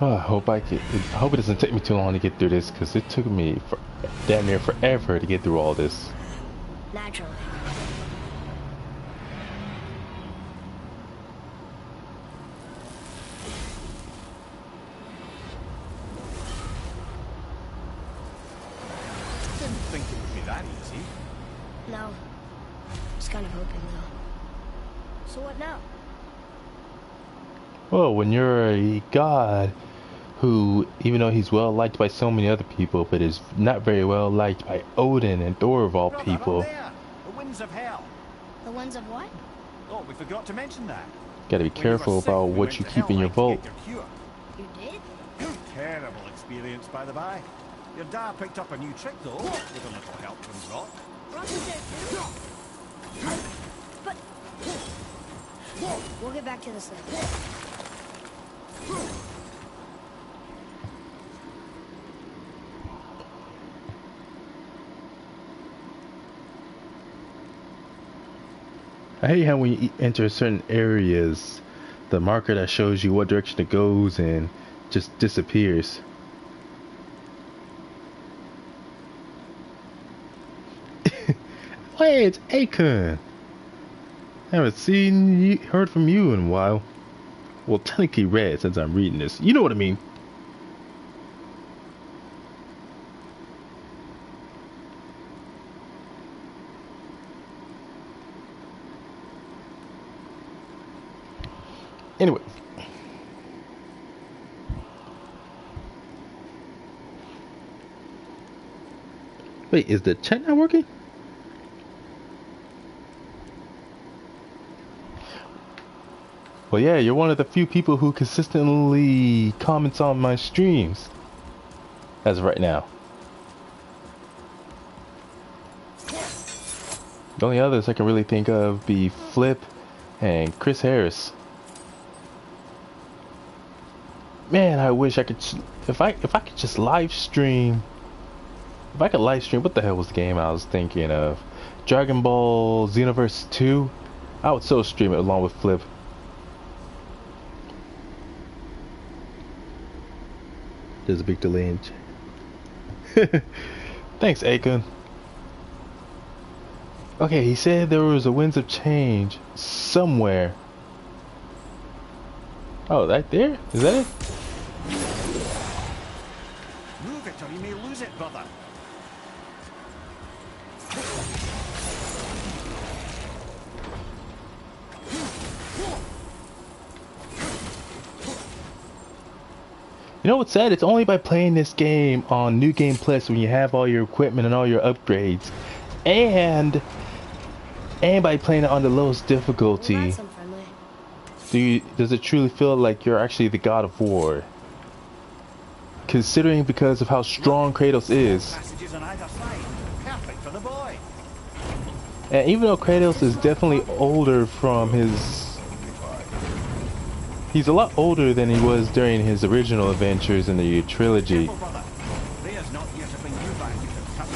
Oh, I hope it doesn't take me too long to get through this, because it took me damn near forever to get through all this. Naturally. Didn't think it would be that easy. No. Was kind of hoping though. So what now? Well, when you're a god who, even though he's well liked by so many other people, but is not very well liked by Odin and Thor of all Brother, people, up there! The winds of hell. The ones of what? Oh, we forgot to mention that. gotta be When you were careful sick, about we what went you to keep in your Hellmouth to vault. get your cure. You did? Terrible experience, by the by. Your dad picked up a new trick, though, with a little help from Brock. Rock is there too? But... We'll get back to this later. I hate how when you enter certain areas, the marker that shows you what direction it goes in just disappears. Hey, it's Akon. I haven't seen you, heard from you in a while. Well, technically read since I'm reading this. You know what I mean. Anyway. Wait, is the chat not working? Well, yeah, you're one of the few people who consistently comments on my streams. As of right now. The only others I can really think of be Flip and Chris Harris. Man, I wish I could. If I could just live stream. If I could live stream, what the hell was the game I was thinking of? Dragon Ball Xenoverse 2. I would so stream it along with Flip. There's a big delay in. Thanks, Akon. Okay, he said there was a winds of change somewhere. Oh, right there? Is that it? Move it or you may lose it, brother. You know what's sad? It's only by playing this game on New Game Plus when you have all your equipment and all your upgrades, and by playing it on the lowest difficulty, does it truly feel like you're actually the God of War? Considering because of how strong Kratos is, Passages on either side. Perfect for the boy. and even though Kratos is definitely older from his... He's a lot older than he was during his original adventures in the trilogy. Careful, brother. Rhea's not here to bring you back. You can cut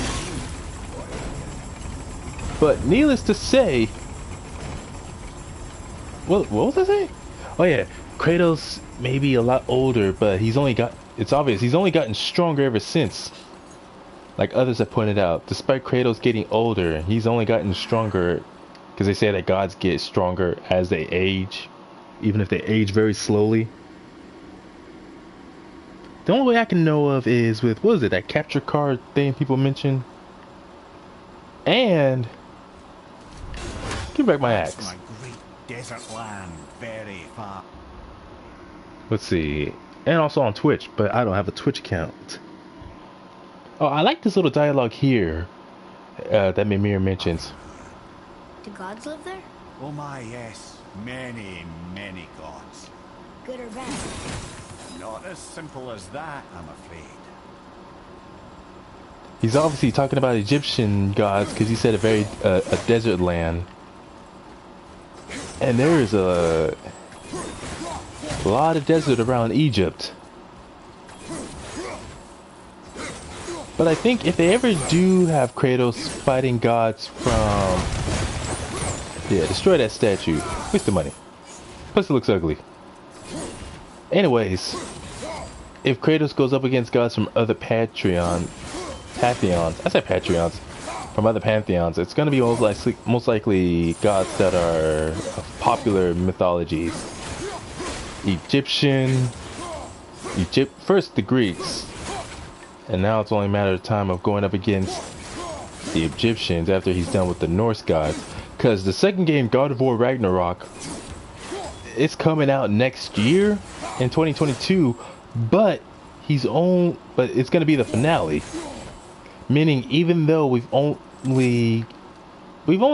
the But needless to say... What was I saying? Oh yeah, Kratos may be a lot older, but he's only got... It's obvious, he's only gotten stronger ever since. Like others have pointed out, despite Kratos getting older, he's only gotten stronger. Because they say that gods get stronger as they age. Even if they age very slowly. The only way I can know of is with, what is it, that capture card thing people mention? And... Give back my axe. my great desert land, very far. Let's see. And also on Twitch, but I don't have a Twitch account. Oh, I like this little dialogue here that Mimir mentions. Do gods live there? Oh my, yes. Many, many gods. Good or bad? Not as simple as that, I'm afraid. He's obviously talking about Egyptian gods because he said a desert land. And there is a lot of desert around Egypt. But I think if they ever do have Kratos fighting gods from... Yeah, destroy that statue. Waste the money. Plus it looks ugly. Anyways. if Kratos goes up against gods from other pantheons, I said pantheons, from other pantheons, it's going to be most likely gods that are of popular mythologies. First the Greeks, and now it's only a matter of time of going up against the Egyptians after he's done with the Norse gods. Because the second game, God of War Ragnarok, it's coming out next year in 2022, but it's going to be the finale. Meaning, even though we've only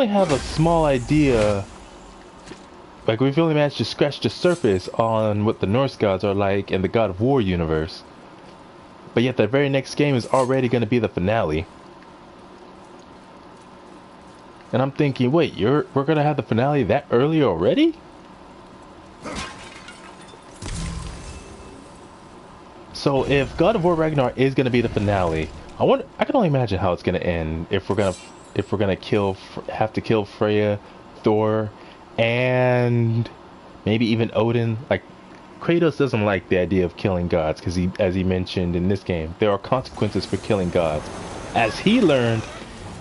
have a small idea, like we've only managed to scratch the surface on what the Norse gods are like in the God of War universe, but yet the very next game is already going to be the finale. And I'm thinking, wait, we're going to have the finale that early already? So if God of War Ragnarok is going to be the finale, I can only imagine how it's going to end if we're going to have to kill Freya, Thor, and maybe even Odin. Like, Kratos doesn't like the idea of killing gods because as he mentioned in this game, there are consequences for killing gods. As he learned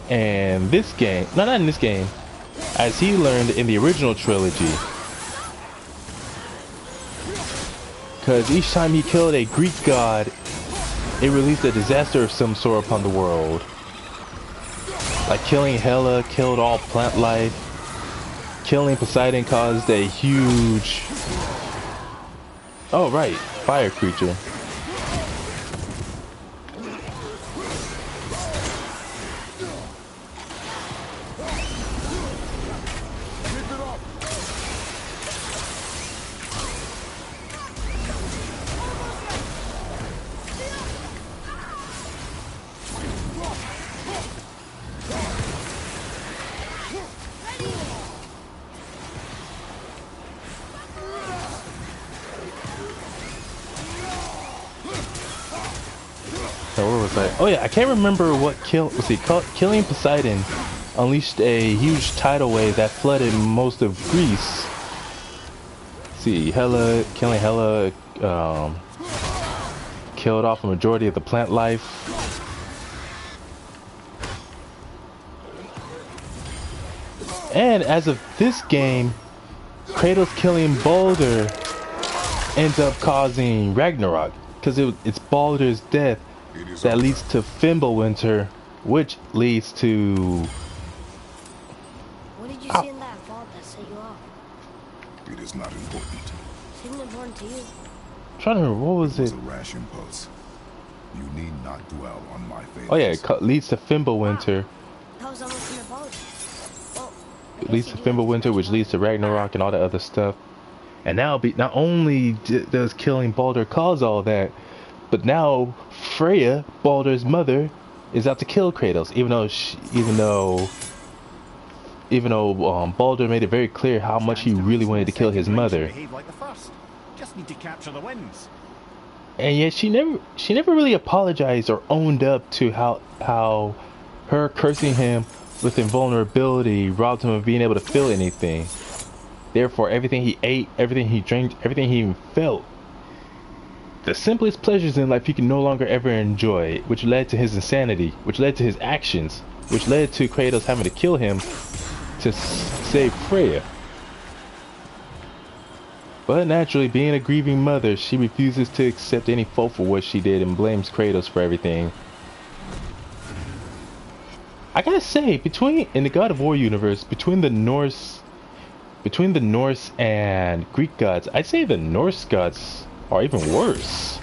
in this game, not in this game, as he learned in the original trilogy. Because each time he killed a Greek god, it released a disaster of some sort upon the world. Like killing Hela killed all plant life. Killing Poseidon caused a huge... Oh right, fire creature. Oh yeah, I can't remember what killing Poseidon unleashed a huge tidal wave that flooded most of Greece. Killing Hela killed off a majority of the plant life. And as of this game, Kratos killing Baldur ends up causing Ragnarok because it's Baldur's death that leads to Fimbulwinter, which leads to... What did you see in that vault that set you off? It is not important. Seemed important to you. I'm trying to remember, what was It was it? a rash impulse. You need not dwell on my failures. Oh yeah, it leads to Fimbulwinter. That was almost an apology. Well, It leads to Fimbulwinter, which leads to Ragnarok and all that other stuff. And now, not only does killing Baldur cause all that, but now Freya, Baldur's mother, is out to kill Kratos. Even though Baldur made it very clear how much he really wanted to kill his mother. Just need to capture the winds. And yet she never really apologized or owned up to how her cursing him with invulnerability robbed him of being able to feel anything. Therefore, everything he ate, everything he drank, everything he even felt, the simplest pleasures in life he can no longer ever enjoy, which led to his insanity, which led to his actions, which led to Kratos having to kill him to save Freya. But naturally, being a grieving mother, she refuses to accept any fault for what she did and blames Kratos for everything. I gotta say, in the God of War universe, between the Norse and Greek gods, I'd say the Norse gods are even worse.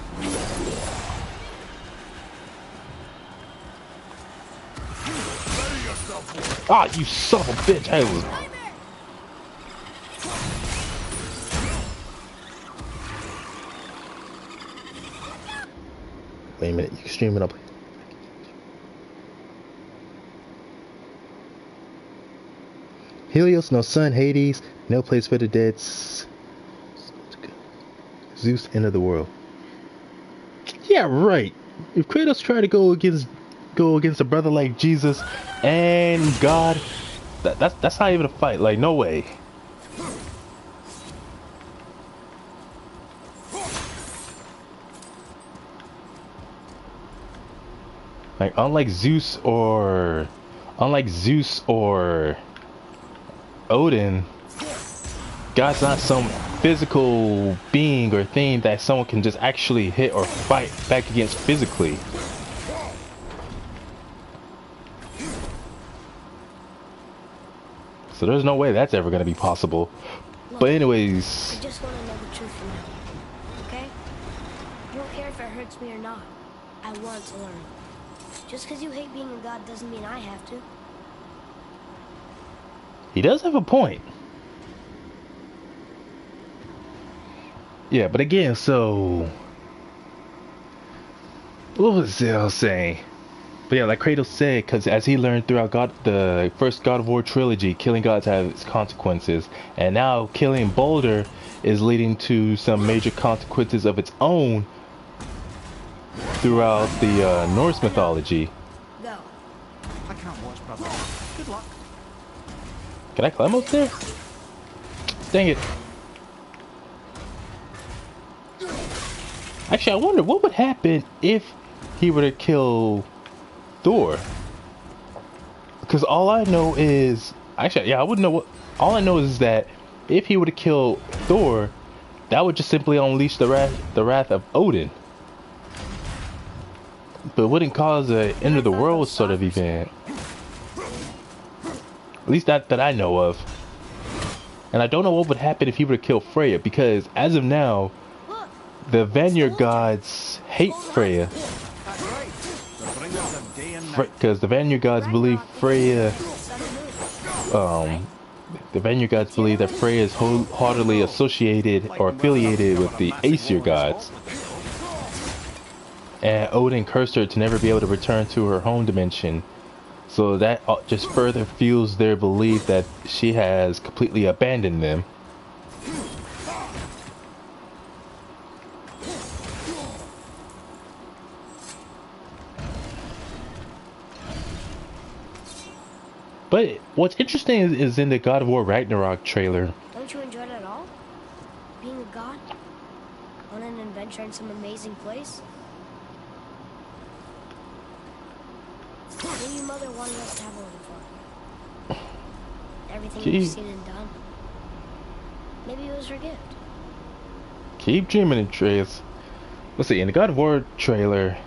Ah, you son of a bitch! Wait a minute, you can stream it up. Helios, no sun, Hades, no place for the dead. Zeus, end of the world. Yeah, right. If Kratos tried to go against a brother like Jesus and God, that's not even a fight. Like, no way. Like unlike Zeus or Odin, God's not some physical being or thing that someone can just actually hit or fight back against physically. So there's no way that's ever going to be possible. Look, But anyways, I just want to know the truth from now, okay? I don't care if it hurts me or not. I want to learn. Just because you hate being a god doesn't mean I have to. he does have a point. Yeah, but again, so what was Zell saying? But yeah, like Kratos said, because as he learned throughout the first God of War trilogy, killing gods has its consequences, and now killing Boulder is leading to some major consequences of its own throughout the Norse mythology. Go. I can't watch, brother. Good luck. Can I climb up there? Dang it. Actually, I wonder what would happen if he were to kill Thor. Because all I know is... Actually, yeah, I wouldn't know what... All I know is that if he were to kill Thor, that would just simply unleash the wrath of Odin. But it wouldn't cause a end of the world sort of event. At least not that I know of. And I don't know what would happen if he were to kill Freya, because as of now, the Vanir gods hate Freya. That's right. The bringers of day and night. Because the Vanir gods believe Freya... the Vanir gods believe that Freya is wholeheartedly associated or affiliated with the Aesir gods. And Odin cursed her to never be able to return to her home dimension. So that just further fuels their belief that she has completely abandoned them. But what's interesting is in the God of War Ragnarok trailer. Don't you enjoy it at all? Being a god? On an adventure in some amazing place? Maybe your mother wanted us to have a little fun. Everything we've seen and done. Maybe it was her gift. Keep dreaming, Atreus. Let's see, in the God of War trailer...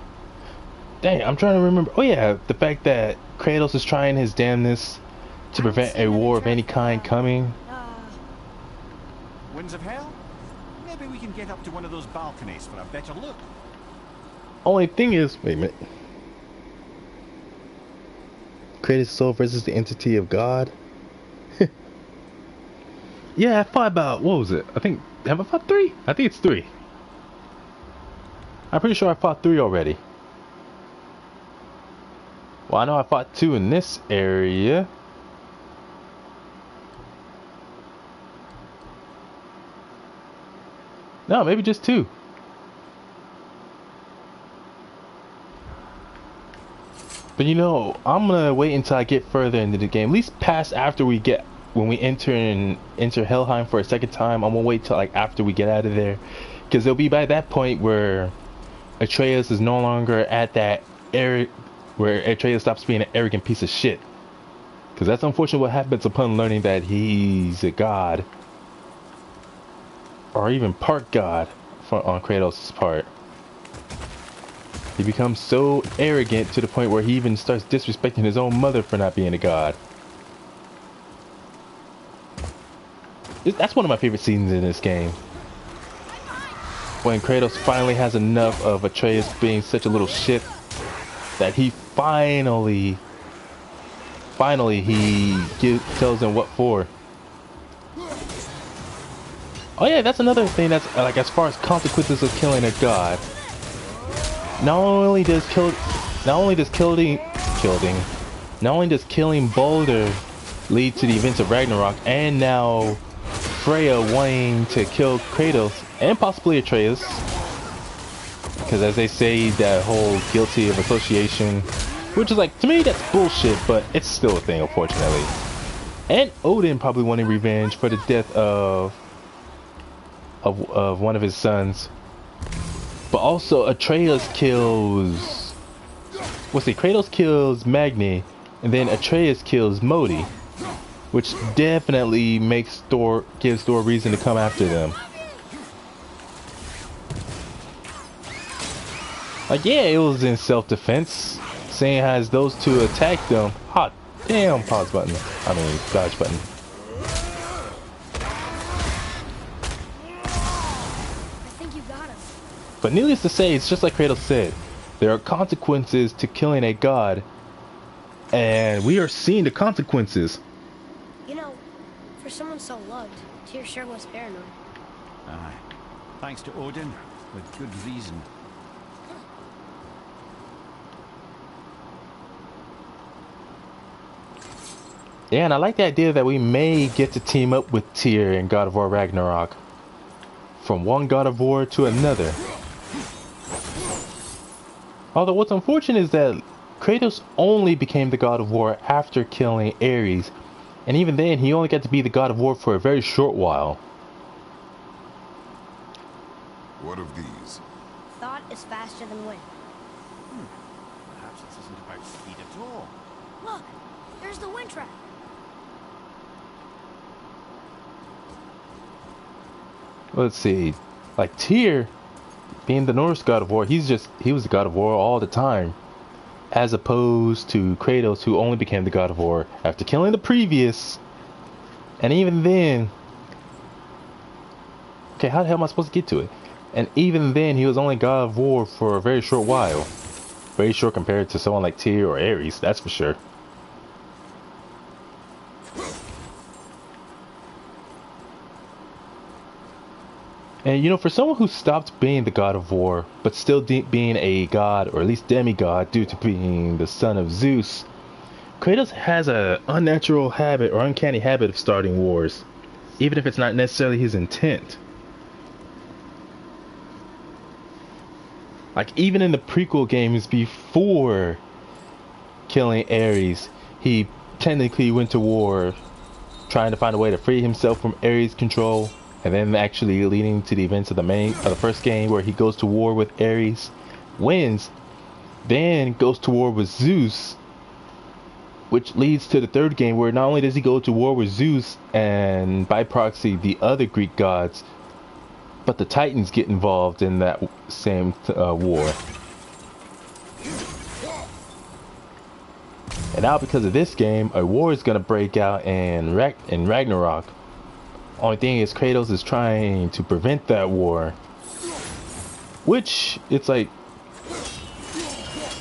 Dang, I'm trying to remember... Oh yeah, the fact that Kratos is trying his damnness to prevent a war of any kind coming. Winds of hell? Maybe we can get up to one of those balconies for a better look. Only thing is... Wait a minute. Kratos' soul versus the entity of God? Yeah, I fought about... What was it? I think... Have I fought 3? I think it's 3. I'm pretty sure I fought 3 already. Well, I know I fought 2 in this area. No, maybe just 2. But you know, I'm gonna wait until I get further into the game. At least past after we get... When we enter Helheim for a second time, I'm gonna wait till like after we get out of there. Because it'll be by that point where Atreus is no longer at that area... Where Atreus stops being an arrogant piece of shit. Because that's unfortunately what happens upon learning that he's a god. Or even part god on Kratos' part. He becomes so arrogant to the point where he even starts disrespecting his own mother for not being a god. That's one of my favorite scenes in this game. When Kratos finally has enough of Atreus being such a little shit that he finally tells him what for. Oh yeah, that's another thing that's like as far as consequences of killing a god. Not only does killing Baldur lead to the events of Ragnarok, and now Freya wanting to kill Kratos and possibly Atreus. Because as they say, that whole guilty of association, which is like, to me that's bullshit, but it's still a thing, unfortunately. And Odin probably wanting revenge for the death of one of his sons. But also Atreus kills Well, see, Kratos kills Magni, and then Atreus kills Modi, which definitely gives Thor reason to come after them. Like, yeah, it was in self-defense, seeing as those two attacked them. Hot damn, pause button. I mean, dodge button. I think you got him. But needless to say, it's just like Kratos said. There are consequences to killing a god, and we are seeing the consequences. You know, for someone so loved, Tyr sure was paranoid. Aye. Thanks to Odin, with good reason. Yeah, and I like the idea that we may get to team up with Tyr in God of War Ragnarok. From one God of War to another. Although what's unfortunate is that Kratos only became the God of War after killing Ares. And even then, he only got to be the God of War for a very short while. What of these? Thought is faster than wind. Perhaps this isn't about speed at all. Look, there's the wind trap. Let's see. Like Tyr, being the Norse God of War, he was the God of War all the time. As opposed to Kratos, who only became the God of War after killing the previous. And even then... Okay, how the hell am I supposed to get to it? And even then, he was only God of War for a very short while. Very short compared to someone like Tyr or Ares, that's for sure. And you know, for someone who stopped being the God of War, but still being a god, or at least demigod, due to being the son of Zeus, Kratos has an unnatural habit or uncanny habit of starting wars, even if it's not necessarily his intent. Like, even in the prequel games before killing Ares, he technically went to war trying to find a way to free himself from Ares' control. And then actually leading to the events of the first game, where he goes to war with Ares, wins, then goes to war with Zeus, which leads to the third game, where not only does he go to war with Zeus and by proxy the other Greek gods, but the Titans get involved in that same war. And now because of this game, a war is going to break out in Ragnarok. Only thing is, Kratos is trying to prevent that war. Which, it's like...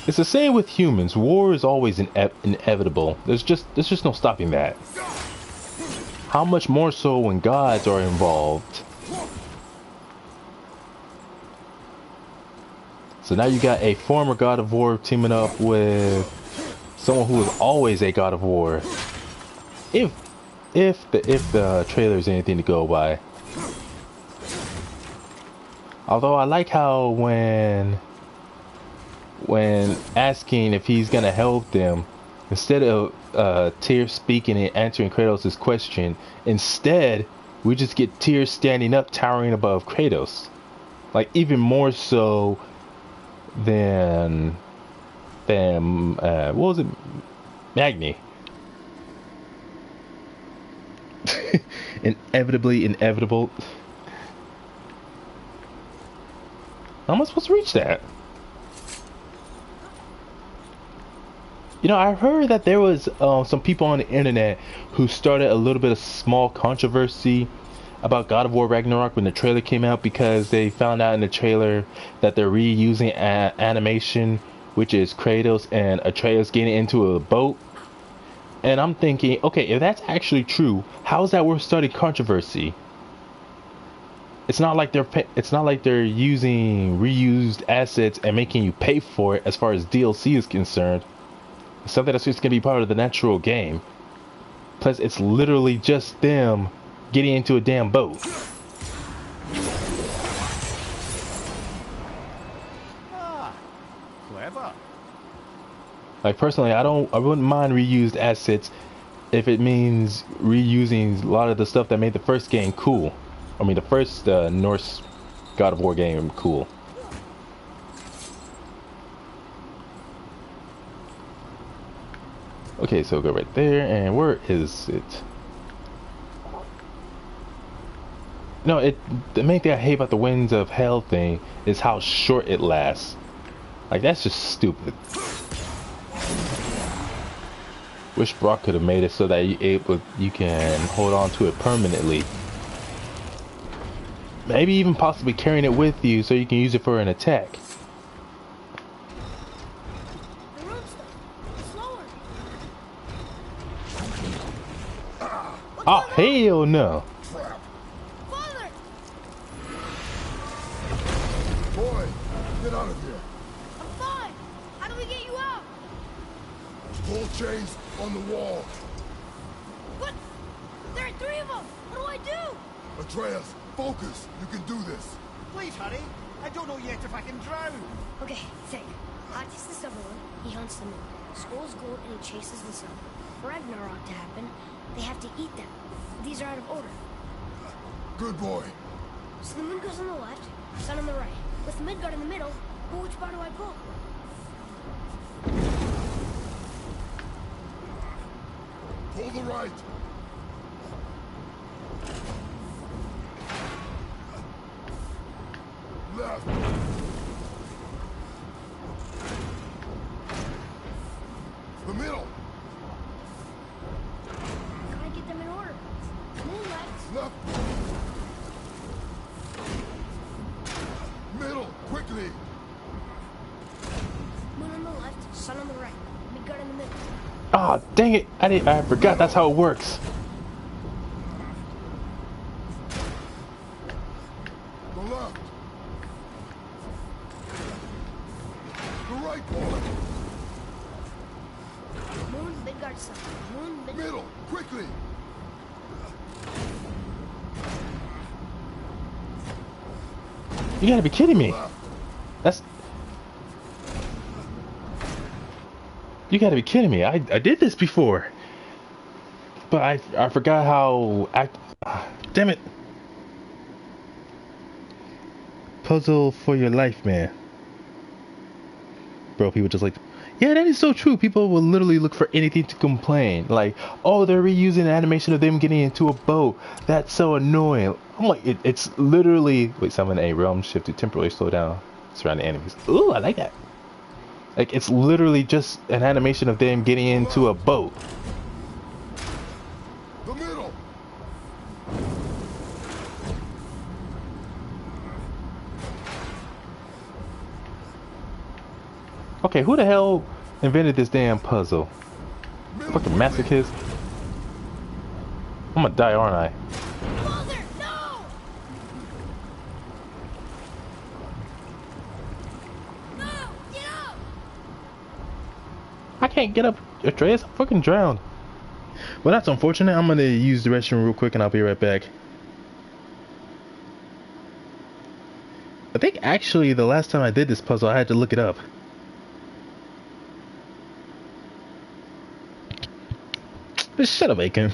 It's the same with humans. War is always inevitable. There's just no stopping that. How much more so when gods are involved? So now you got a former God of War teaming up with someone who was always a God of War. If the trailer is anything to go by. Although I like how when asking if he's gonna help them, instead of Tyr speaking and answering Kratos' question, instead we just get Tyr standing up, towering above Kratos. Like, even more so than what was it? Magni. Inevitably inevitable. How am I supposed to reach that? You know, I heard that there was some people on the internet who started a little bit of small controversy about God of War Ragnarok when the trailer came out, because they found out in the trailer that they're reusing animation, which is Kratos and Atreus getting into a boat. And I'm thinking, okay, if that's actually true, how is that worth starting controversy? It's not like they're using reused assets and making you pay for it as far as DLC is concerned. It's something that's just gonna be part of the natural game. Plus, it's literally just them getting into a damn boat. Ah, clever. Like, personally, I wouldn't mind reused assets if it means reusing a lot of the stuff that made the first game cool. I mean, the first Norse God of War game cool. Okay, so go right there, and where is it? No, the main thing I hate about the Winds of Hell thing is how short it lasts. Like, that's just stupid. Wish Brock could have made it so that you can hold on to it permanently. Maybe even possibly carrying it with you so you can use it for an attack. The room's stuck. Slower. Oh, hell no. Trap. Father! Boy, get out of here. I'm fine. How do we get you out? Pull chains on the wall. What? There are 3 of them. What do I do? Atreus, focus. You can do this. Please hurry. I don't know yet if I can drown. Okay, think. Hati's the Summerlord. He hunts the moon. Skull's gold and he chases the sun. For Ragnarok to happen, they have to eat them. These are out of order. Good boy. So the moon goes on the left, sun on the right. With Midgard in the middle, but which bar do I pull? Pull the right. Left. The middle. Gotta get them in order. Moon left. Left. Middle. Quickly. Moon on the left, sun on the right. Midgard in the middle. Ah, dang it! I forgot that's how it works. The left. The right, boy. Moon, Midgard, sun. Moon, Midgard. Middle. Quickly. You gotta be kidding me. Left. That's... You gotta be kidding me. I did this before. But I forgot how... damn it. Puzzle for your life, man. Bro, people just like... Yeah, that is so true. People will literally look for anything to complain. Like, oh, they're reusing the animation of them getting into a boat. That's so annoying. I'm like, it's literally... Wait, summon a realm shift to temporarily slow down surrounding enemies. Ooh, I like that. Like, it's literally just an animation of them getting into a boat. The middle. Okay, who the hell invented this damn puzzle? Middle. Fucking masochist. I'm gonna die, aren't I? Father, no! No! Get up! I can't get up, Atreus. I'm fucking drowned. Well, that's unfortunate. I'm gonna use the restroom real quick and I'll be right back. I think actually the last time I did this puzzle, I had to look it up. Just shut up, Aiken.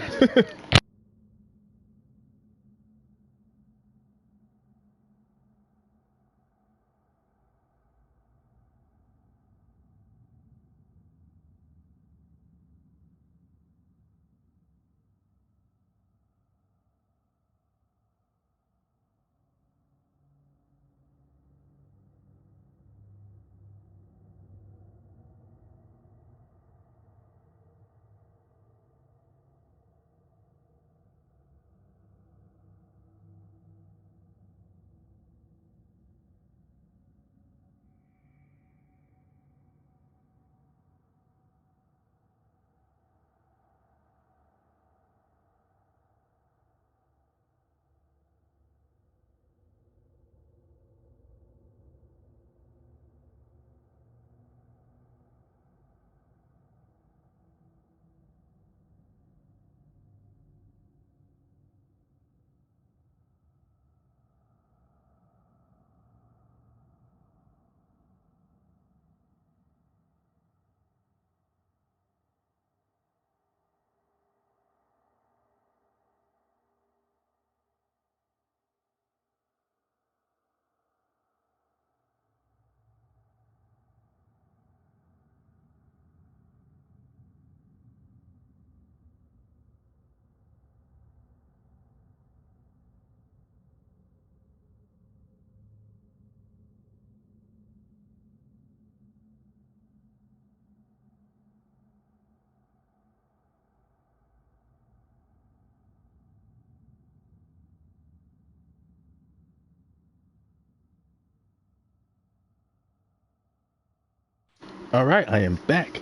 Alright, I am back.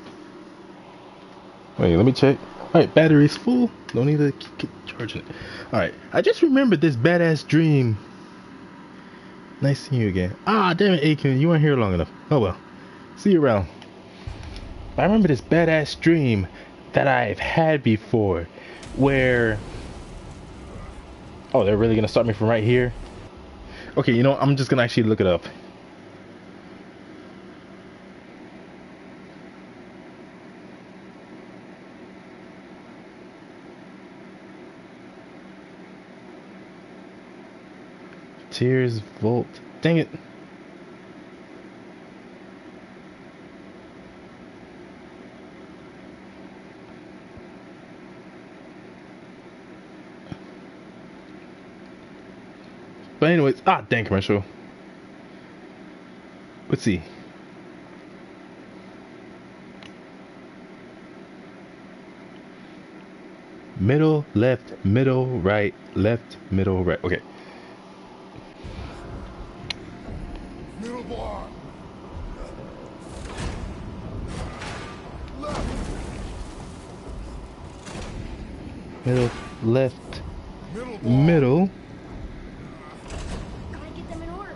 Wait, let me check. Alright, battery's full. Don't need to keep charging it. Alright, I just remembered this badass dream. Nice seeing you again. Ah, damn it, Aiken, you weren't here long enough. Oh well. See you around. I remember this badass dream that I've had before where... Oh, they're really gonna start me from right here? Okay, you know, I'm just gonna actually look it up. Tears Vault. Dang it. But anyways, dang commercial. Let's see. Middle, left, middle, right, left, middle, right. Okay. Middle bar. Left. Middle, left, Middle bar. middle. Gotta get them in order.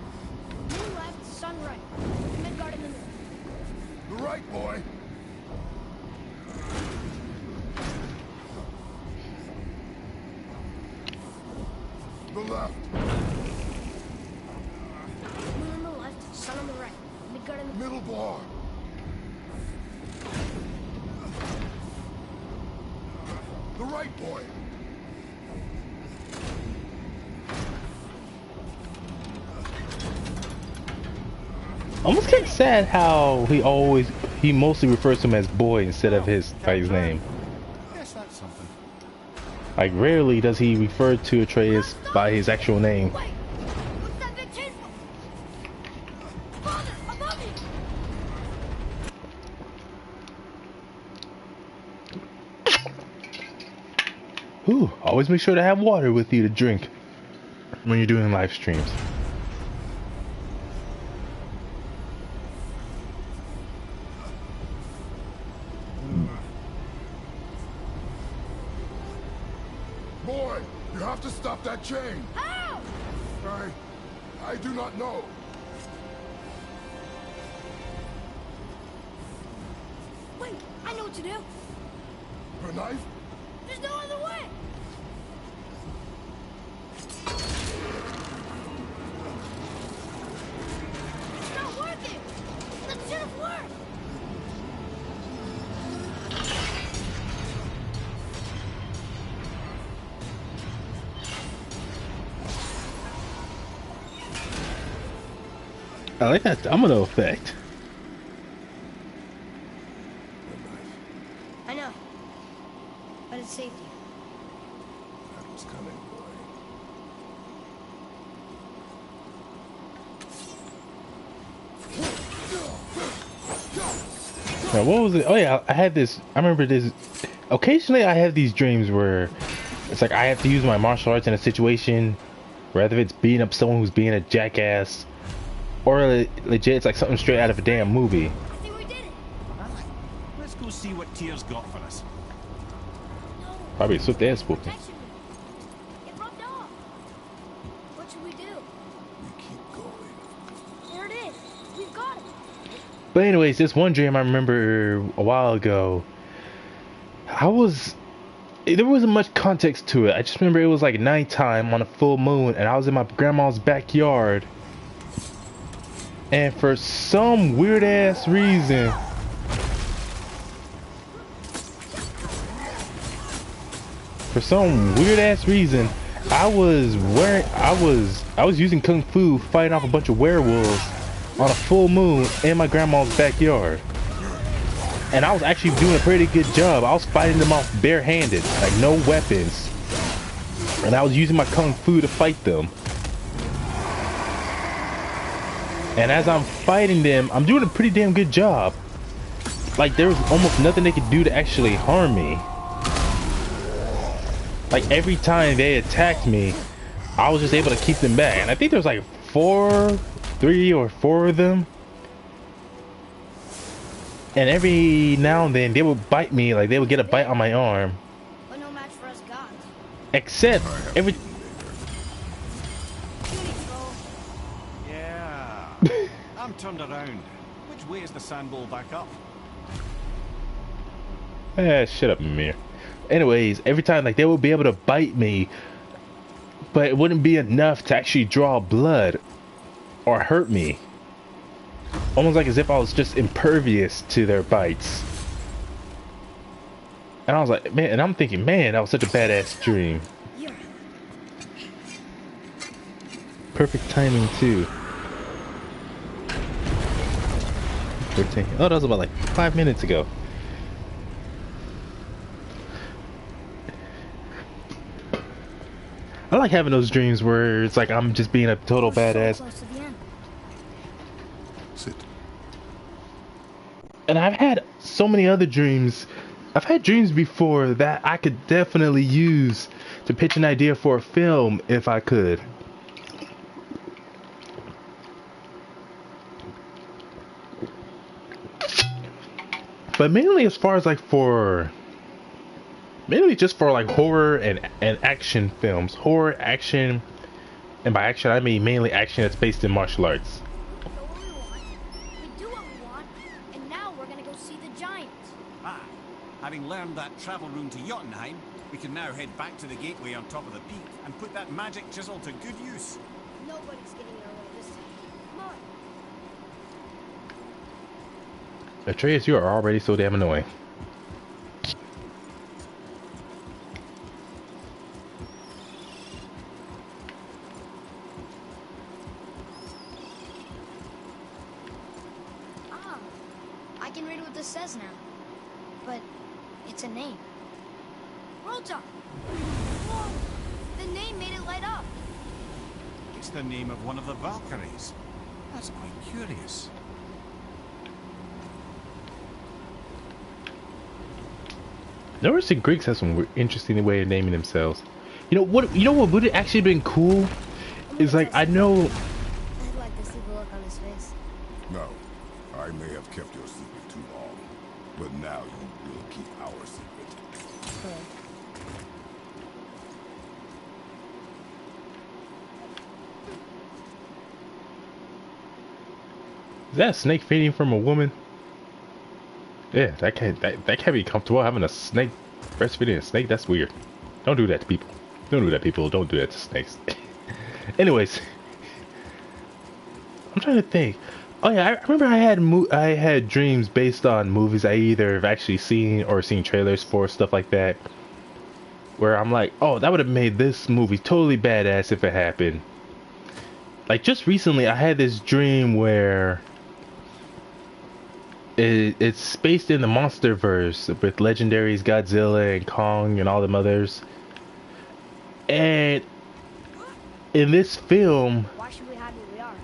Moon left, sun right. Midgard in the middle. The right, boy. The left. Moon on the left, sun on the right. Midgard in the middle. Middle bar. The right, boy. Almost kind of sad how he mostly refers to him as boy instead of by his name. Guess that's something. Like rarely does he refer to Atreus by his actual name. Wait! What's that big chain for? Father, above you! Ooh, always make sure to have water with you to drink when you're doing live streams. Boy, you have to stop that chain. How? I do not know. Wait, I know what to do. A knife? There's no other way. It's not working. That should have worked. I like that domino effect. I know. But it's safety. That was coming, boy. Now, what was it? Oh yeah, I had this. I remember this. Occasionally, I have these dreams where it's like I have to use my martial arts in a situation, whether it's beating up someone who's being a jackass, or legit, it's like something straight out of a damn movie. I think we did it. Aye. Let's go see what Tyr's got for us. No. Probably a swift ass whooping. Protection. It rubbed off. What should we do? We keep going. There it is. We've got it. But anyways, this one dream I remember a while ago. There wasn't much context to it. I just remember it was like nighttime on a full moon, and I was in my grandma's backyard. And for some weird ass reason, I was using kung fu fighting off a bunch of werewolves on a full moon in my grandma's backyard. And I was actually doing a pretty good job. I was fighting them off barehanded, like no weapons. And I was using my kung fu to fight them. And as I'm fighting them, I'm doing a pretty damn good job. Like there was almost nothing they could do to actually harm me. Like every time they attacked me, I was just able to keep them back. And I think there was like 3 or 4 of them. And every now and then they would bite me, like they would get a bite on my arm. But no match for us gods. Except I have every seen Cutie troll. Yeah. I'm turned around. Which way is the sandball back up? shut up, Mimir. Anyways, every time like they would be able to bite me, but it wouldn't be enough to actually draw blood or hurt me. Almost like as if I was just impervious to their bites. And I was like, man, and I'm thinking, man, that was such a badass dream. Yeah. Perfect timing too. 14. Oh, that was about like 5 minutes ago. I like having those dreams where it's like I'm just being a total badass. So close to the end. Sit. And I've had so many other dreams. I've had dreams before that I could definitely use to pitch an idea for a film if I could. But mainly as far as like for mainly just for like horror and action films. Horror, action, and by action I mean mainly action that's based in martial arts. We know what we want. We do what we want. And now we're gonna go see the giants. Ah, having learned that travel route to Jotunheim, we can now head back to the gateway on top of the peak and put that magic chisel to good use. Nobody's getting in our way this time. Come on. Atreus, you are already so damn annoying. Ah, I can read what this says now. But it's a name. Rota! Whoa! The name made it light up. It's the name of one of the Valkyries. That's quite curious. Norse and Greeks have some interesting way of naming themselves. You know what? You know what would have actually been cool? Is like I know. I'd like to see the look on his face. No, I may have kept your secret too long, but now you will keep our secret. Okay. Is that a snake feeding from a woman? Yeah, that can't be comfortable having a snake breastfeeding a snake. That's weird. Don't do that to people. Don't do that, people. Don't do that to snakes. Anyways, I'm trying to think. Oh yeah, I remember I had dreams based on movies I either have actually seen or seen trailers for, stuff like that. Where I'm like, oh, that would have made this movie totally badass if it happened. Like just recently, I had this dream where it's spaced in the MonsterVerse with legendaries Godzilla and Kong and all them others. And in this film, Why should we hide who we are?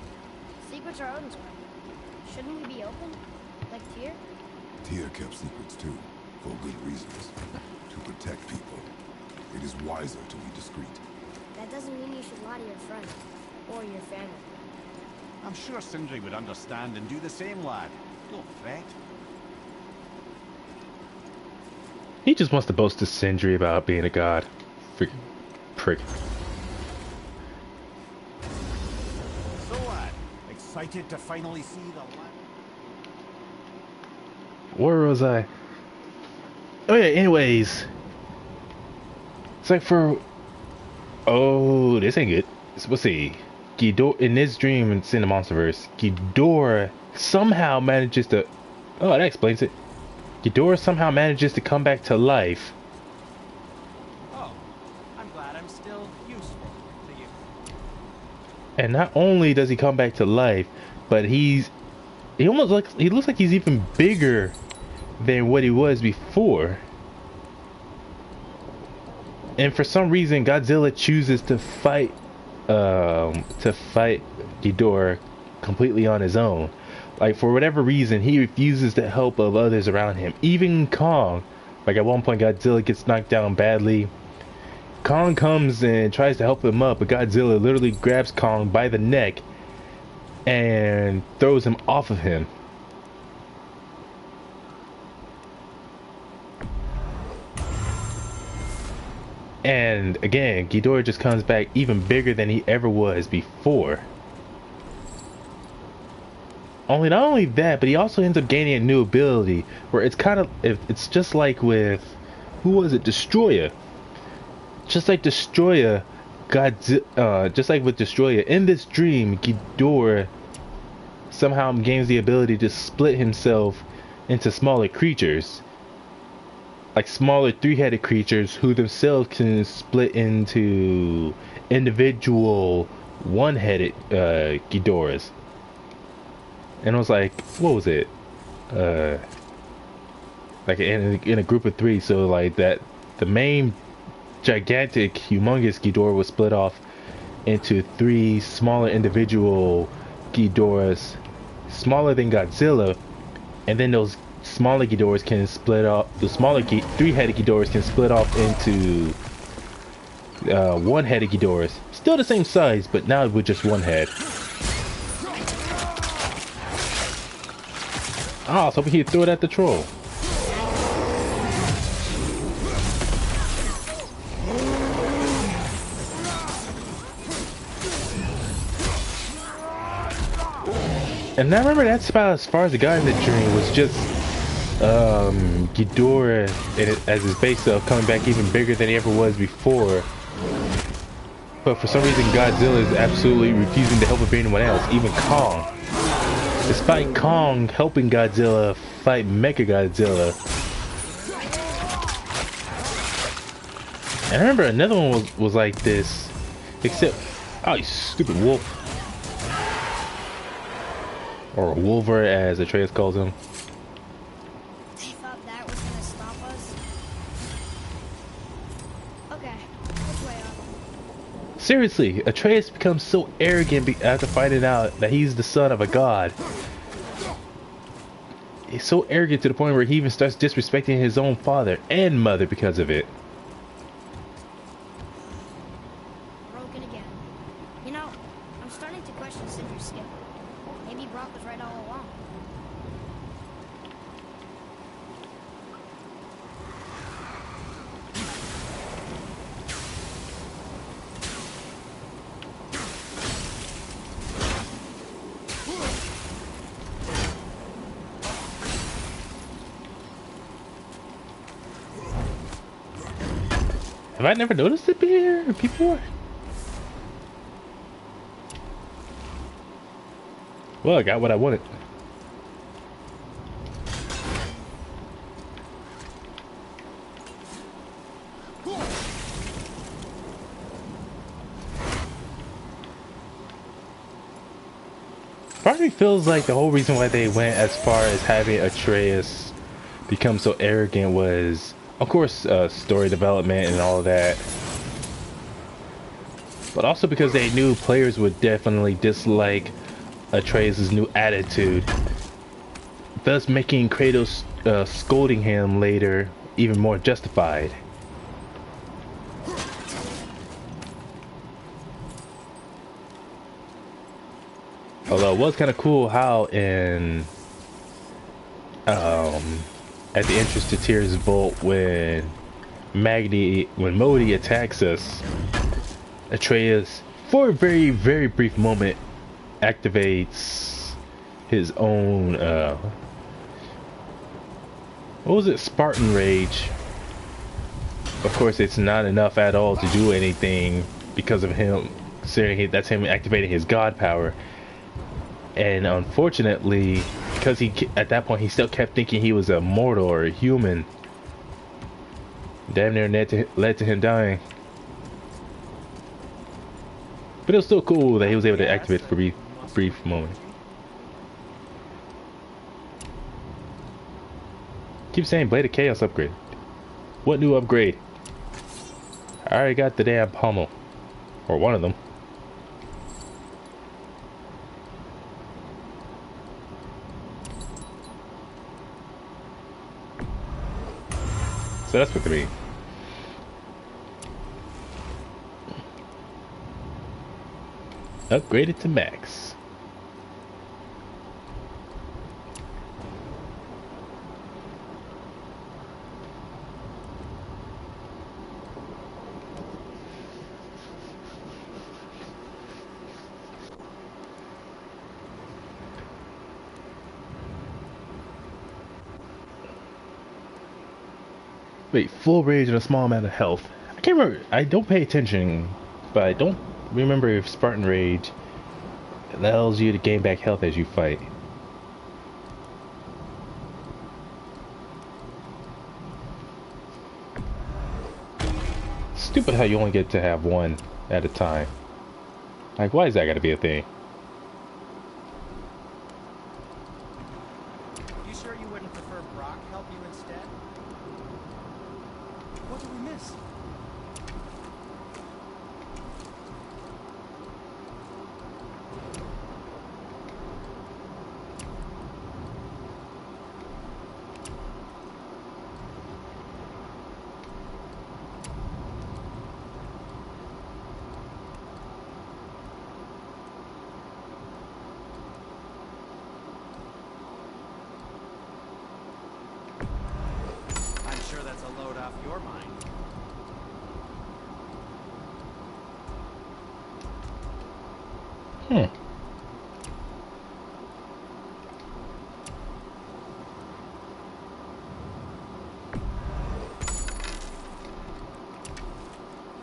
Secrets are Odin's way. Shouldn't we be open? Like Tyr? Tyr kept secrets too, for good reasons. To protect people. It is wiser to be discreet. That doesn't mean you should lie to your friends. Or your family. I'm sure Sindri would understand and do the same, lad. Don't fret. he just wants to boast to Sindri about being a god. Freaking prick. So, lad, excited to finally see the land? Where was I? Oh yeah, anyways. It's like for... Oh, this ain't good. So, let's see. Ghidorah, in this dream, it's in the MonsterVerse, Ghidorah somehow manages to... Oh, that explains it. Ghidorah somehow manages to come back to life. Oh, I'm glad I'm still useful to you. And not only does he come back to life, but he looks like he's even bigger than what he was before. And for some reason, Godzilla chooses to fight Ghidorah completely on his own. Like for whatever reason, he refuses the help of others around him. Even Kong, like at one point, Godzilla gets knocked down badly. Kong comes and tries to help him up, but Godzilla literally grabs Kong by the neck and throws him off of him. And again, Ghidorah just comes back even bigger than he ever was before. Not only that, but he also ends up gaining a new ability where it's just like with, who was it, Destroyer. Just like Destroyer, just like with Destroyer, in this dream, Ghidorah somehow gains the ability to split himself into smaller creatures. Like smaller three-headed creatures who themselves can split into individual one-headed Ghidorahs. And I was like, what was it? Like in a group of three, so like that the main gigantic, humongous Ghidorah was split off into three smaller individual Ghidorahs, smaller than Godzilla, and then those smaller Ghidorahs can split off. The smaller three-headed Ghidorahs can split off into one-headed Ghidorahs, still the same size, but now with just one head. Oh, I was hoping he'd throw it at the troll. And I remember that's about as far as it got in the dream, was just Ghidorah as his base self coming back even bigger than he ever was before. But for some reason Godzilla is absolutely refusing to help with anyone else, even Kong. Despite Kong helping Godzilla fight Mechagodzilla. And I remember another one was like this, except, oh, you stupid wolf. Or Wolver, as Atreus calls him. They thought that was gonna stop us. Okay, which way up? Seriously, Atreus becomes so arrogant after finding out that he's the son of a god. He's so arrogant to the point where he even starts disrespecting his own father and mother because of it. Broken again. You know, I'm starting to question Cinder's skill. Maybe Brock was right all along. Have I never noticed it here before? Well, I got what I wanted. Part of me feels like the whole reason why they went as far as having Atreus become so arrogant was, of course, story development and all of that. But also because they knew players would definitely dislike Atreus' new attitude, thus making Kratos scolding him later even more justified. Although it was kind of cool how in at the entrance to Tyr's Vault, when Modi attacks us, Atreus, for a very, very brief moment, activates his own, what was it, Spartan Rage. Of course, it's not enough at all to do anything because of him, considering that's him activating his god power. And unfortunately, because at that point he still kept thinking he was a mortal or a human, damn near led to him dying. But it was still cool that he was able to activate for a brief moment. Keep saying Blade of Chaos upgrade. What new upgrade? I already got the damn pommel. Or one of them. So that's what they mean. Upgraded to max. Wait, full rage and a small amount of health. I can't remember. I don't pay attention, but I don't remember if Spartan Rage allows you to gain back health as you fight. Stupid how you only get to have one at a time. Like, why is that gotta be a thing? You sure you wouldn't prefer Brock help you instead? What did we miss? I'm sure that's a load off your mind. Hmm.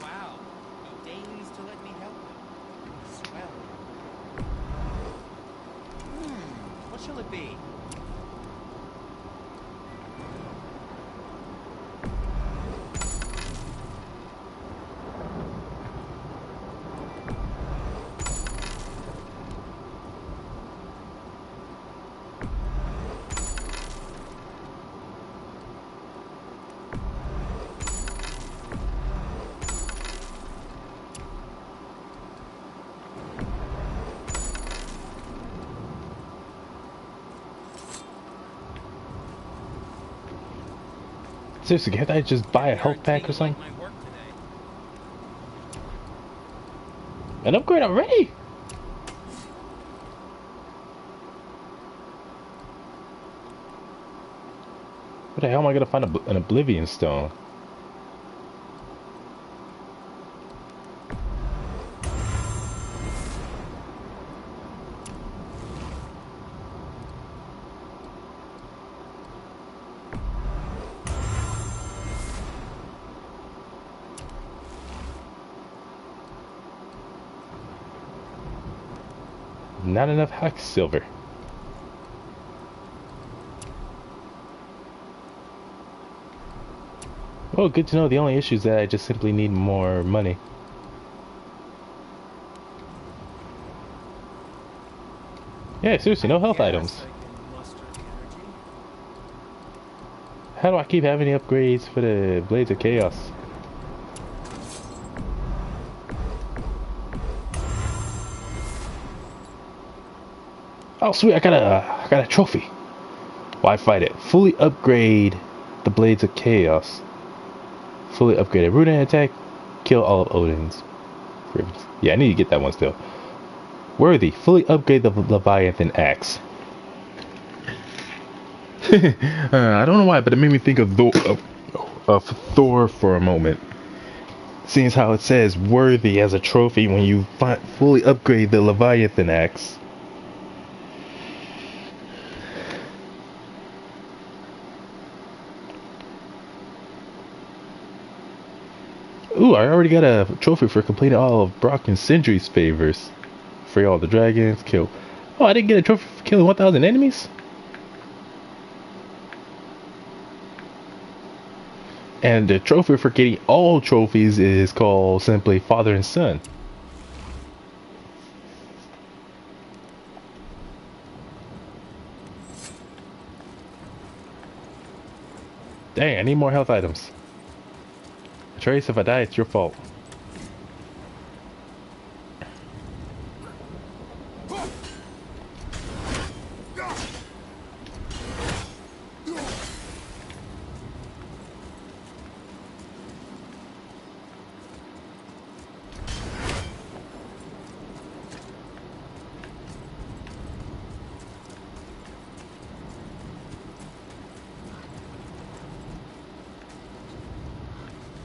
Wow. He deigns to let me help him. Swell. What shall it be? Seriously, can't I just buy a health pack or something? My work today. An upgrade already? Where the hell am I gonna find an Oblivion Stone? Not enough Hex Silver. Well, good to know. The only issue is that I just simply need more money. Yeah, seriously, no health items. I can muster the energy. How do I keep having the upgrades for the Blades of Chaos? Oh, sweet! I got a trophy. Why fight it? Fully upgrade the Blades of Chaos. Fully upgraded. Root and attack. Kill all of Odin's. Yeah, I need to get that one still. Worthy. Fully upgrade the Leviathan Axe. I don't know why, but it made me think of Thor for a moment. Seeing as how it says worthy as a trophy when you fully upgrade the Leviathan Axe. Ooh, I already got a trophy for completing all of Brock and Sindri's favors. Free all the dragons, kill. Oh, I didn't get a trophy for killing 1,000 enemies? And the trophy for getting all trophies is called simply Father and Son. Dang, I need more health items. Trace, if I die, it's your fault.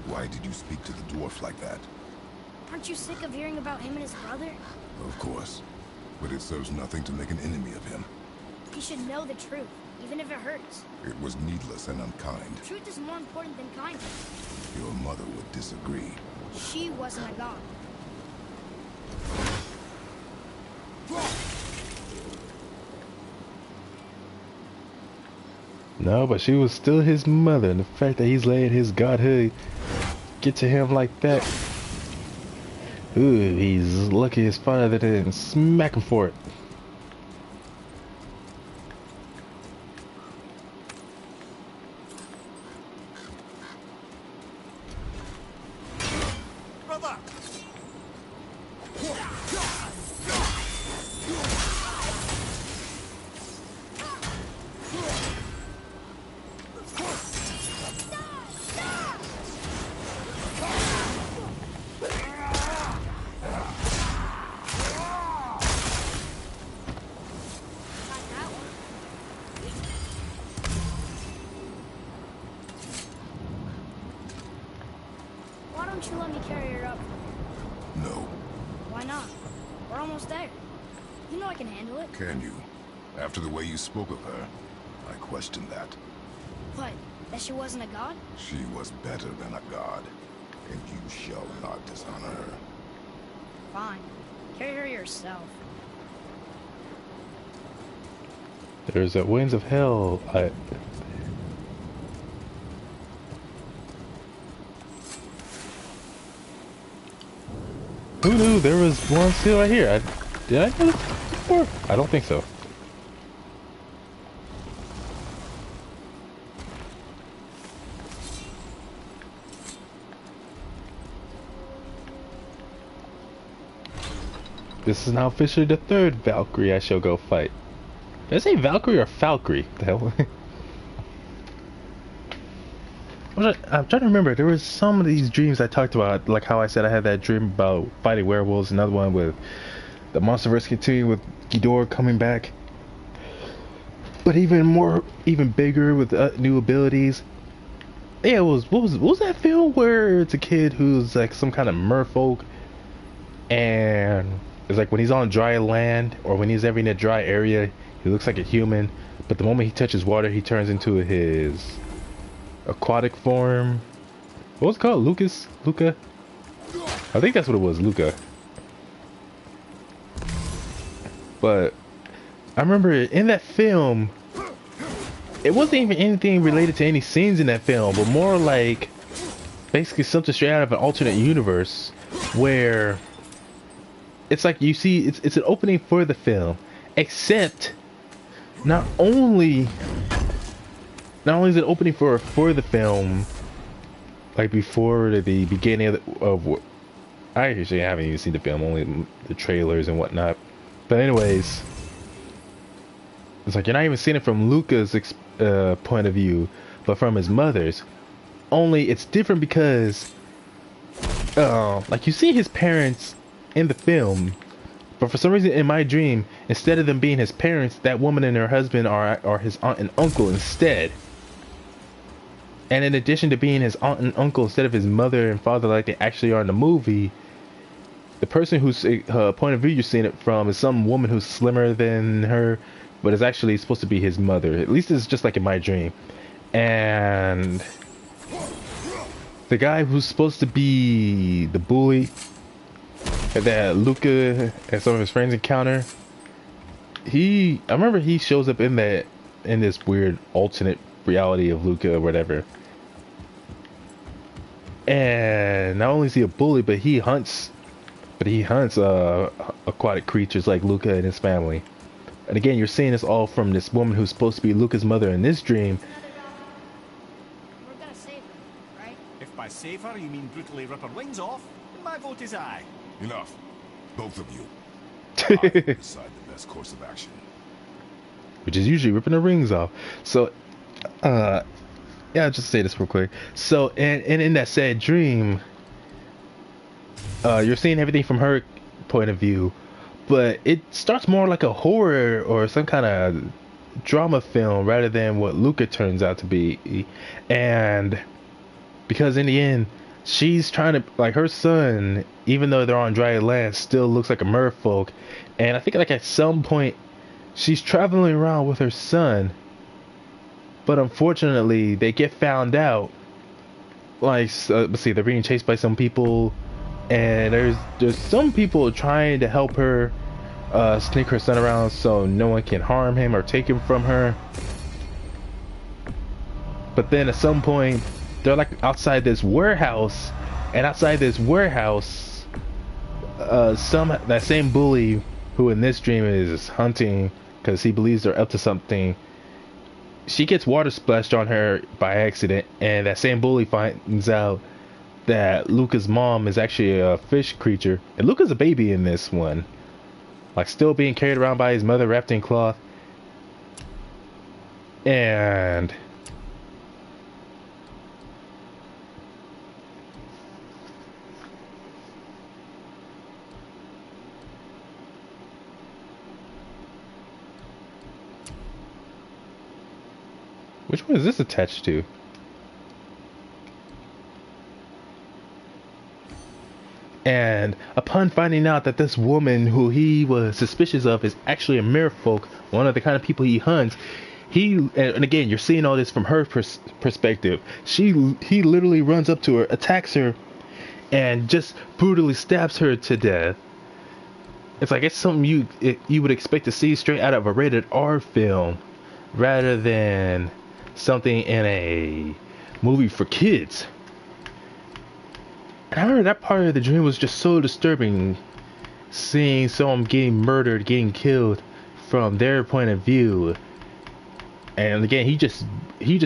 Why did you speak to the dwarf like that? Aren't you sick of hearing about him and his brother? Of course. But it serves nothing to make an enemy of him. He should know the truth. even if it hurts. It was needless and unkind. Truth is more important than kindness. Your mother would disagree. She wasn't a god. No, but she was still his mother, and the fact that he's letting his godhood get to him like that. Ooh, he's lucky his father didn't smack him for it. Brother! Why don't you let me carry her up? No. Why not? We're almost there. You know I can handle it. Can you? After the way you spoke of her, I question that. What? That she wasn't a god? She was better than a god, and you shall not dishonor her. Fine. Carry her yourself. There's a winds of hell. Who knew there was one still right here? Did I know this before? I don't think so. This is now officially the third Valkyrie I shall go fight. Did I say Valkyrie or Falkyrie? The hell? I'm trying to remember. There was some of these dreams I talked about, like how I said I had that dream about fighting werewolves. Another one with the Monsterverse continuing with Ghidorah coming back, but even bigger with new abilities. Yeah, it was what was that film where it's a kid who's like some kind of merfolk, and it's like when he's on dry land or when he's ever in a dry area, he looks like a human, but the moment he touches water, he turns into his aquatic form. What was it called? Luca? I think that's what it was, Luca. But I remember in that film, it wasn't even anything related to any scenes in that film, but more like basically something straight out of an alternate universe where it's like you see it's an opening for the film, except not only is it opening for the film, like before the beginning of what I actually haven't even seen the film, only the trailers and whatnot. But anyways, it's like you're not even seeing it from Luca's point of view, but from his mother's. Only it's different because, like you see his parents in the film, but for some reason in my dream, instead of them being his parents, that woman and her husband are his aunt and uncle instead. And in addition to being his aunt and uncle instead of his mother and father like they actually are in the movie, the person whose point of view you're seeing it from is some woman who's slimmer than her, but is actually supposed to be his mother. At least it's just like in my dream. And the guy who's supposed to be the bully that Luca and some of his friends encounter, I remember he shows up in this weird alternate reality of Luca or whatever. And not only is he a bully, but he hunts aquatic creatures like Luca and his family. And again, you're seeing this all from this woman who's supposed to be Luca's mother in this dream. We're gonna save her, right? If by save her you mean brutally rip her wings off, then my vote is aye. Enough. Both of you. I decide the best course of action. Which is usually ripping the rings off. So, yeah, I'll just say this real quick. So, and in that sad dream, you're seeing everything from her point of view, but it starts more like a horror or some kind of drama film rather than what Luca turns out to be. And because in the end, she's trying to, like, her son, even though they're on dry land, still looks like a merfolk. And I think like at some point she's traveling around with her son But unfortunately, they get found out. Like, let's see, they're being chased by some people, and there's some people trying to help her sneak her son around so no one can harm him or take him from her. But then at some point, they're like outside this warehouse, and outside this warehouse, that same bully who in this dream is hunting because he believes they're up to something. She gets water splashed on her by accident, and that same bully finds out that Luca's mom is actually a fish creature, and Luca's a baby in this one, like still being carried around by his mother wrapped in cloth. And which one is this attached to? And upon finding out that this woman who he was suspicious of is actually a merfolk, one of the kind of people he hunts, and again, you're seeing all this from her perspective. He literally runs up to her, attacks her, and just brutally stabs her to death. It's like it's something you would expect to see straight out of a rated R film, rather than something in a movie for kids. And I remember that part of the dream was just so disturbing, seeing someone getting murdered, getting killed from their point of view. And again, he just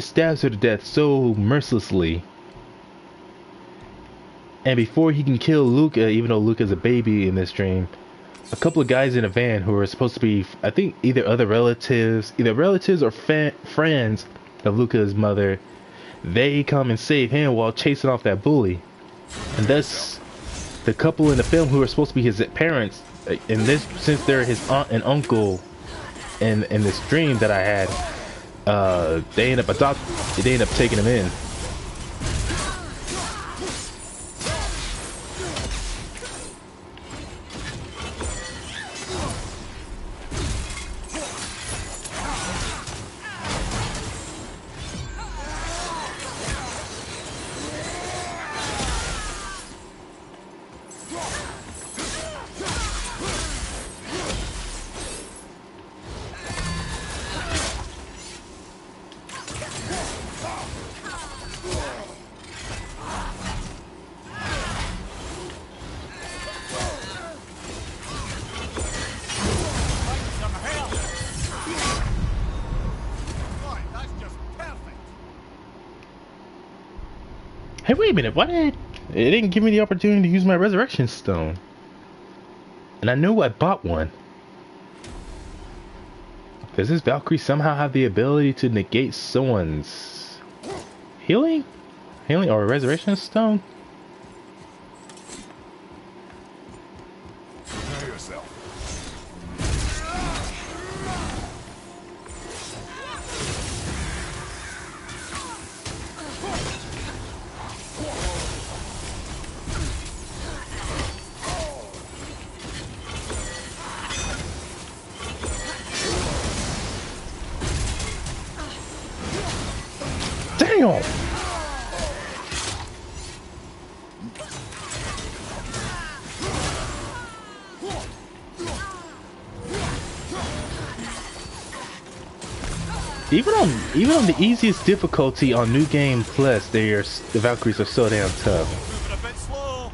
stabs her to death so mercilessly. And before he can kill Luca, even though Luca's a baby in this dream, a couple of guys in a van who are supposed to be, I think, either relatives or friends of Luca's mother, they come and save him while chasing off that bully. And thus, the couple in the film who are supposed to be his parents, in this, since they're his aunt and uncle, in this dream that I had, they end up taking him in. Hey, wait a minute, it didn't give me the opportunity to use my resurrection stone. And I know I bought one. Does this Valkyrie somehow have the ability to negate someone's healing or resurrection stone? Prepare yourself. Damn! Even on the easiest difficulty on New Game Plus, the Valkyries are so damn tough. Moving a bit slow.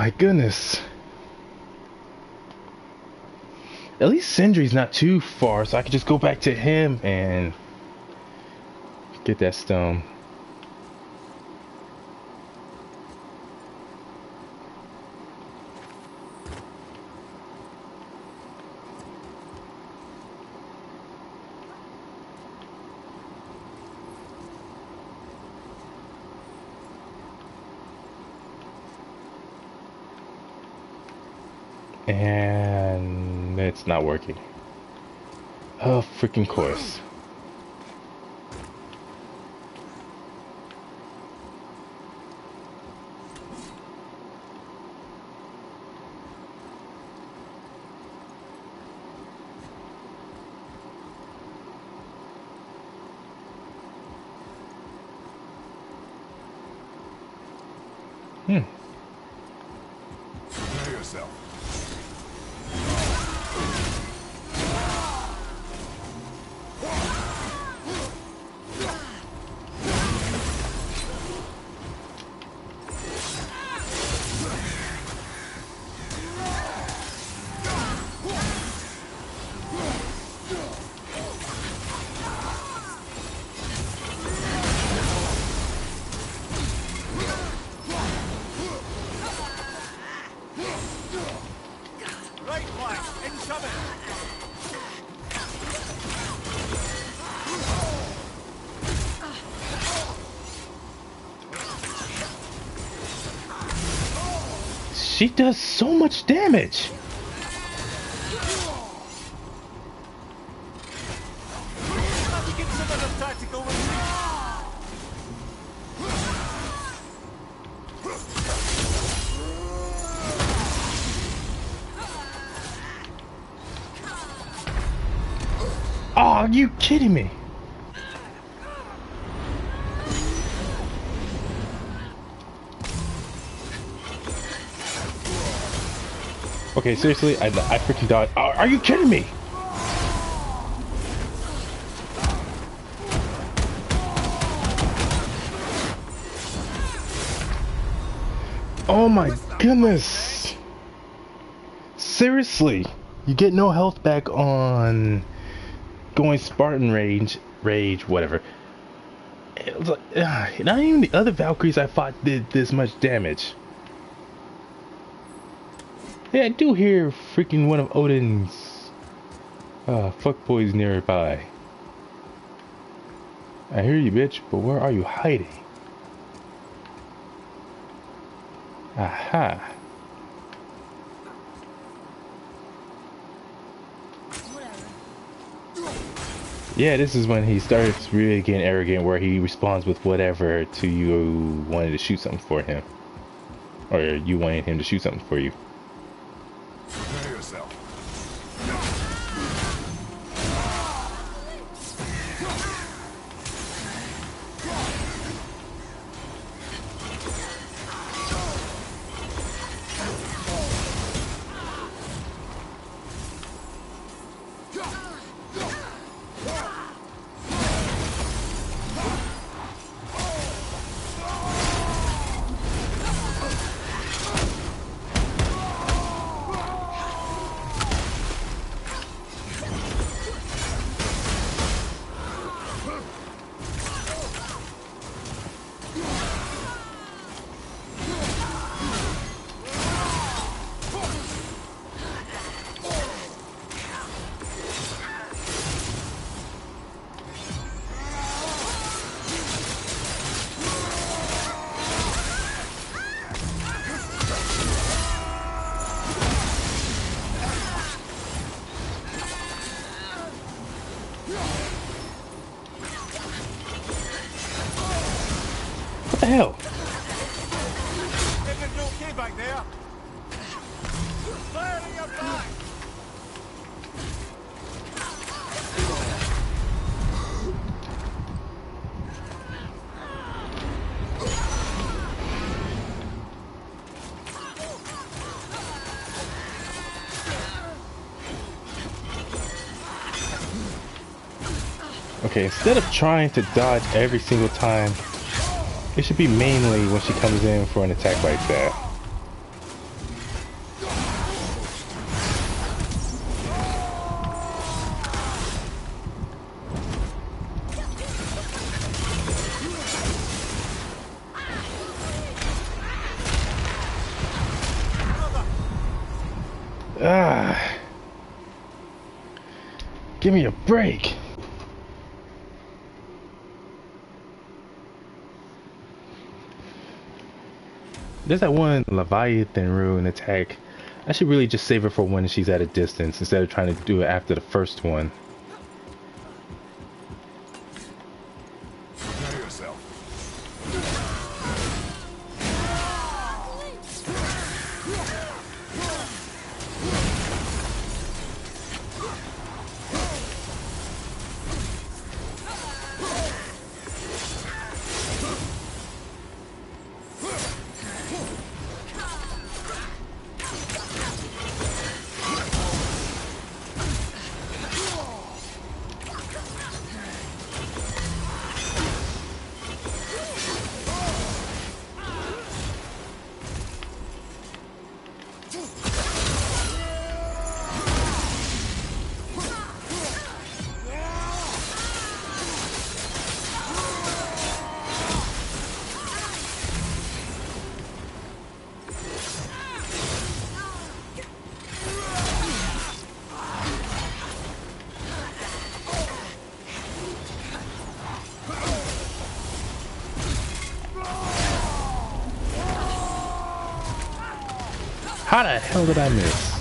my goodness. At least Sindri's not too far, so I could just go back to him and get that stone. And it's not working. Oh, freaking course. Prepare yourself. Right flank, incoming! She does so much damage. Have you considered a tactical retreat? Oh, are you kidding me? Okay, seriously, I freaking died. Oh, are you kidding me? Oh my goodness. Seriously, you get no health back on going Spartan rage, whatever. It was like, not even the other Valkyries I fought did this much damage. Yeah, I do hear freaking one of Odin's fuckboys nearby. I hear you, bitch, but where are you hiding? Aha. Yeah, this is when he starts really getting arrogant, where he responds with whatever to you wanting to shoot something for him. Or you wanting him to shoot something for you. Prepare yourself. What the hell? Everything okay back there? Fire in your back! Okay, instead of trying to dodge every single time, it should be mainly when she comes in for an attack like that. Give me a break. There's that one Leviathan rune attack. I should really just save her for when she's at a distance instead of trying to do it after the first one. Prepare yourself. How the hell did I miss?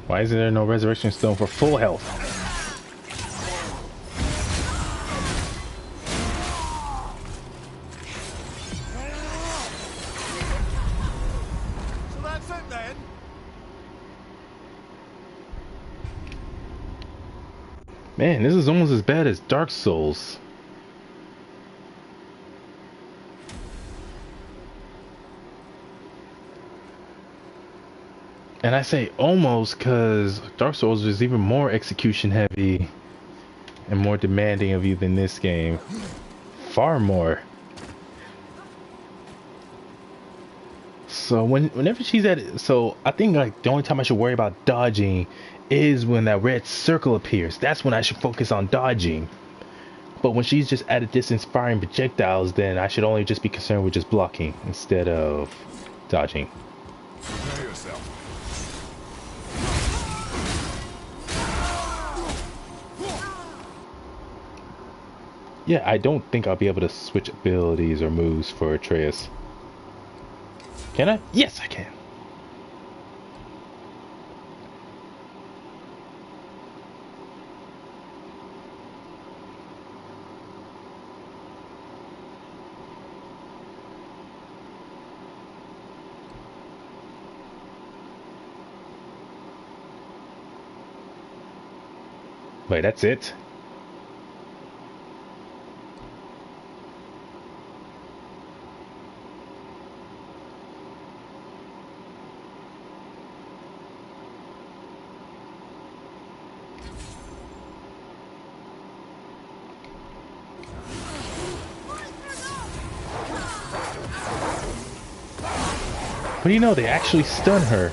Why isn't there no resurrection stone for full health? So that's it then. Man, this is almost as bad as Dark Souls. And I say almost because Dark Souls is even more execution heavy and more demanding of you than this game. Far more. So whenever she's at it, so I think like the only time I should worry about dodging is when that red circle appears. That's when I should focus on dodging. But when she's just at a distance firing projectiles, then I should only just be concerned with just blocking instead of dodging. Prepare yourself. Yeah, I don't think I'll be able to switch abilities or moves for Atreus. Can I? Yes, I can. Wait, that's it? What do you know? They actually stun her.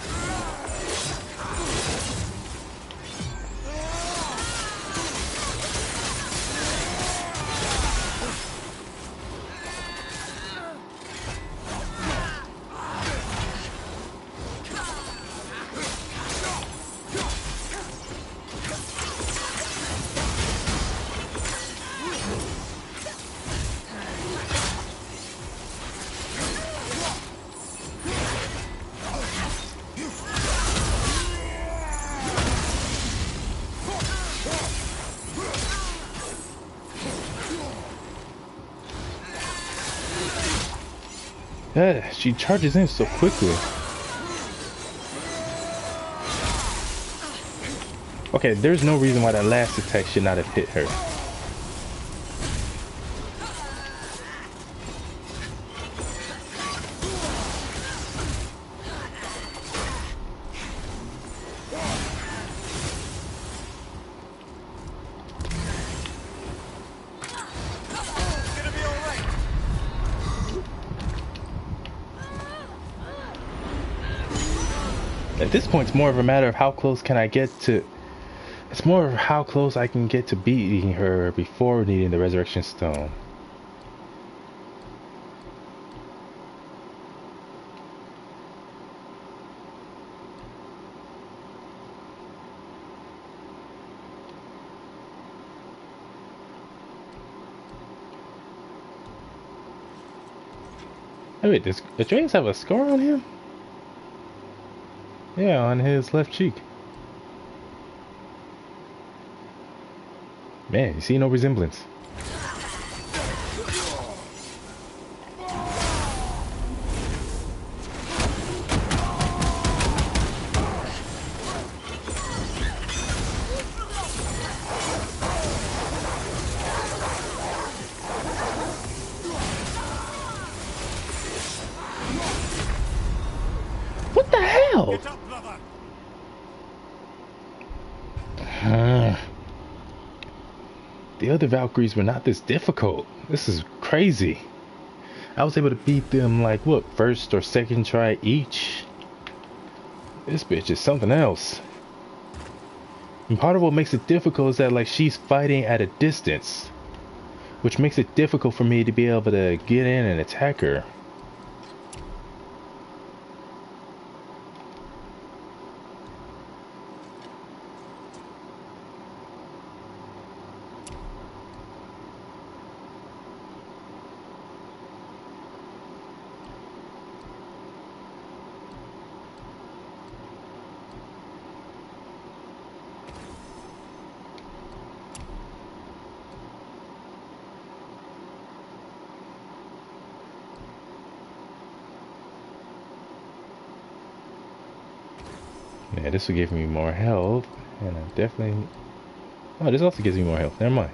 She charges in so quickly. Okay, there's no reason why that last attack should not have hit her. At this point, it's more of a matter of how close can I get to... It's more of how close I can get to beating her before needing the Resurrection Stone. Oh wait, does Atreus have a scar on him? Yeah, on his left cheek. Man, you see no resemblance. What the hell? Get up, brother! The other Valkyries were not this difficult. This is crazy. I was able to beat them like, what, first or second try each? This bitch is something else. And part of what makes it difficult is that like she's fighting at a distance, which makes it difficult for me to be able to get in and attack her. Yeah, this will give me more health, and I definitely... Oh, this also gives me more health. Never mind.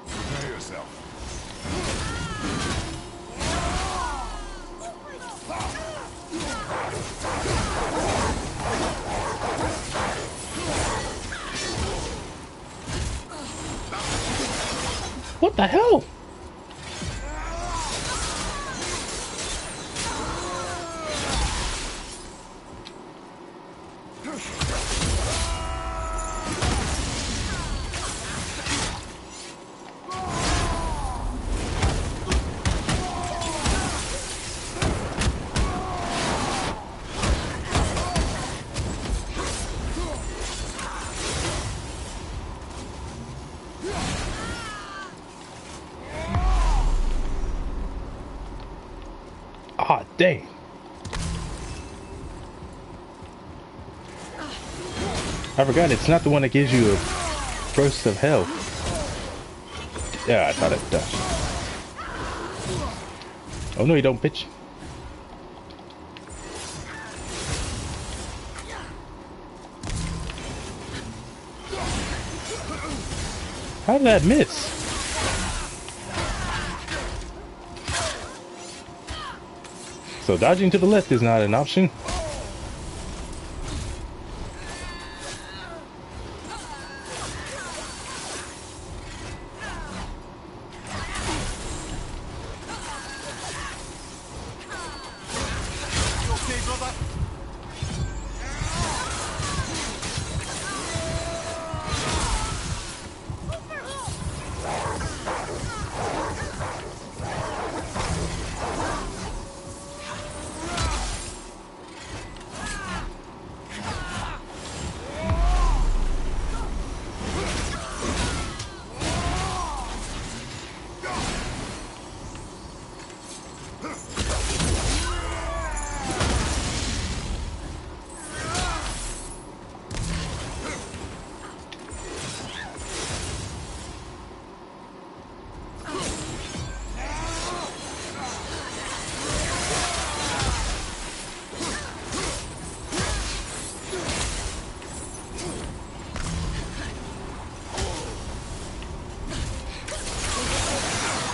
Prepare yourself. What the hell? Ah, dang. I forgot it's not the one that gives you a burst of health. Yeah, I thought it does. Oh no, you don't, bitch. How did that miss? So dodging to the left is not an option. You okay, brother?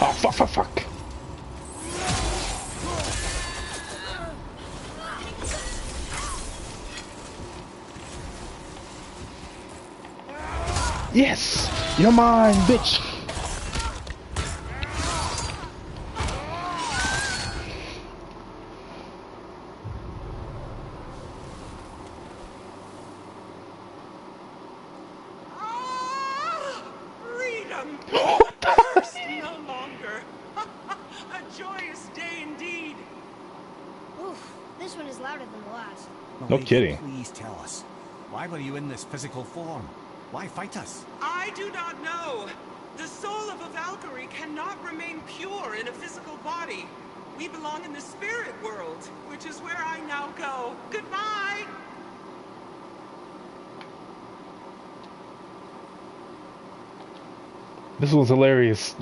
Oh, fuck, fuck, fuck. Yes! You're mine, bitch! Freedom! What the? Cursed no longer. A joyous day indeed. Oof, this one is louder than the last. No Lady, kidding. please tell us. Why were you in this physical form? Why fight us? I do not know. The soul of a Valkyrie cannot remain pure in a physical body. We belong in the spirit world, which is where I now go. Goodbye! This was hilarious.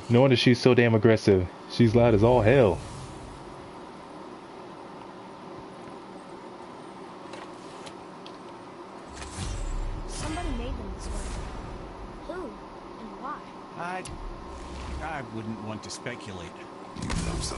No wonder she's so damn aggressive. She's loud as all hell. Somebody made them this way. Who and why? I wouldn't want to speculate. You know something.